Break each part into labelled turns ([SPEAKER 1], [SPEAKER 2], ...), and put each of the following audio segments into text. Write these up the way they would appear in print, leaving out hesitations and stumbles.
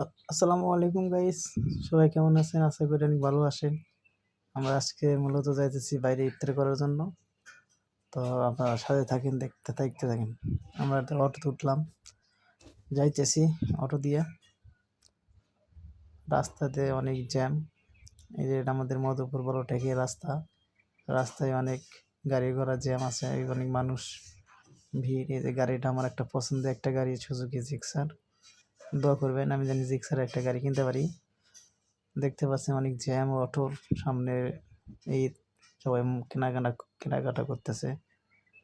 [SPEAKER 1] আসসালামু আলাইকুম গাইস। সবাই কেমন আছেন? আশা করি অনেক ভালো আছেন। আমরা আজকে মূলত যাইতেছি বাইরে ইফতার করার জন্য। তো আপনারা সাথে থাকেন, দেখতে থাকেন। আমরা একটা অটোতে উঠলাম, যাইতেছি অটো দিয়ে। রাস্তাতে অনেক জ্যাম। এই যে এটা আমাদের মধুপুর বড় টেকের রাস্তা। রাস্তায় অনেক গাড়ি ঘোড়া জ্যাম আছে, অনেক মানুষ ভিড়। এই যে গাড়িটা আমার একটা পছন্দের একটা গাড়ি, সুজুকি জিক্সার। দোয়া করবেন আমি জানি জিক্সার একটা গাড়ি কিনতে পারি। দেখতে পাচ্ছেন অনেক জ্যাম অটোর সামনে। এই সবাই কেনাকাটা করতেছে।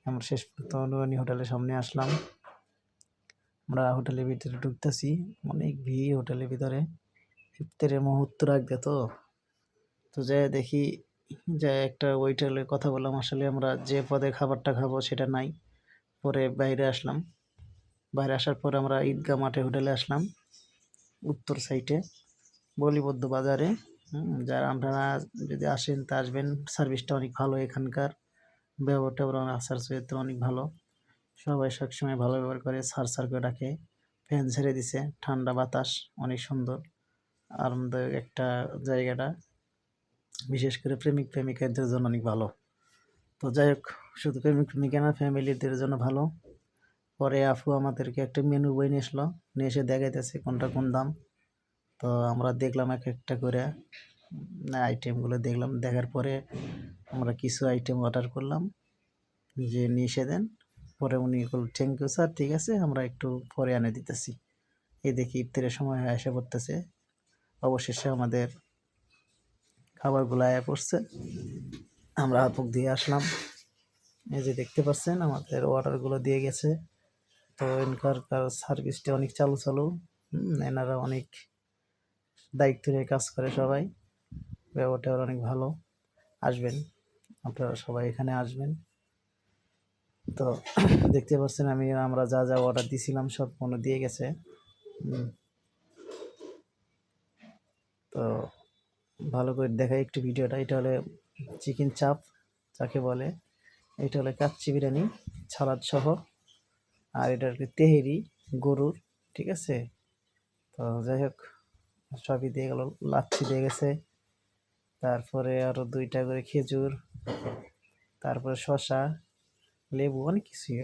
[SPEAKER 1] আমরা শেষ পর্যন্ত অনুরানী হোটেলের সামনে আসলাম। আমরা হোটেলের ভিতরে ঢুকতেছি, অনেক ভিড় হোটেলের ভিতরে। ইফতারের মুহূর্ত রাখবে তো যাই দেখি, যে একটা ওয়েটারের কথা বললাম। আসলে আমরা যে পদে খাবারটা খাবো সেটা নাই। পরে বাইরে আসলাম। বাইরে আসার পরে আমরা ঈদগাহ মাঠে হোটেলে আসলাম, উত্তর সাইডে বলিবদ্ধ বাজারে। যারা আপনারা যদি আসেন তা আসবেন। সার্ভিসটা অনেক ভালো এখানকার। ব্যবহারটা আচার চরিত্র অনেক ভালো। সবাই সবসময় ভালো ব্যবহার করে, সার করে ডাকে। ফ্যান ছেড়ে দিছে, ঠান্ডা বাতাস, অনেক সুন্দর আরামদায়ক একটা জায়গাটা। বিশেষ করে প্রেমিক প্রেমিকাদের জন্য অনেক ভালো। তো যাই হোক, শুধু প্রেমিক প্রেমিকা না, ফ্যামিলিদের জন্য ভালো। পরে আপু আমাদেরকে একটা মেনু বই নিয়ে আসলো, নিয়ে এসে দেখাইতেছে কোনটা কোন দাম। তো আমরা দেখলাম এক একটা করে আইটেমগুলো দেখলাম। দেখার পরে আমরা কিছু আইটেম অর্ডার করলাম, যে নিয়ে এসে দেন। পরে উনি বলল, থ্যাংক ইউ স্যার, ঠিক আছে আমরা একটু পরে এনে দিতেছি। এই দেখি ইফতারের সময় এসে পড়তেছে। অবশেষে আমাদের খাবারগুলো আয়া পড়ছে। আমরা হাত মুখ দিয়ে আসলাম। এই যে দেখতে পাচ্ছেন আমাদের অর্ডারগুলো দিয়ে গেছে। তো এনকার সার্ভিসটা অনেক চালু। এনারা অনেক দায়িত্ব নিয়ে কাজ করে সবাই। ব্যবহারটা অনেক ভালো। আসবেন, আপনারা সবাই এখানে আসবেন। তো দেখতে পাচ্ছেন আমরা যা অর্ডার দিয়েছিলাম সব পণ্য দিয়ে গেছে। তো ভালো করে দেখাই একটু ভিডিওটা। এটা হলো চিকেন চাপ যাকে বলে। এটা হলো কাচ্চি বিরিয়ানি সালাদ সহ। আর এটা হলো তেহেরি গরুর, ঠিক আছে। তো যাই হোক, সবই দিয়ে গেল। লাচ্ছি দিয়ে গেছে, তারপরে আরও 2টা করে খেজুর, তারপরে শসা, লেবু, অনেক কিছুই।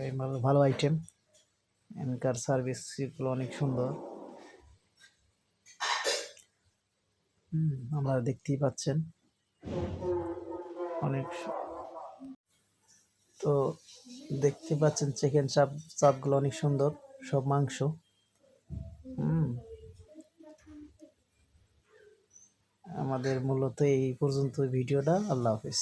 [SPEAKER 1] ভালো আইটেম। এখানকার সার্ভিসগুলো অনেক সুন্দর। আপনারা দেখতেই পাচ্ছেন অনেক। তো দেখতে পাচ্ছেন চিকেন চাপগুলো অনেক সুন্দর, সব মাংস। আমাদের মূলত এই পর্যন্ত ভিডিওটা। আল্লাহ হাফিজ।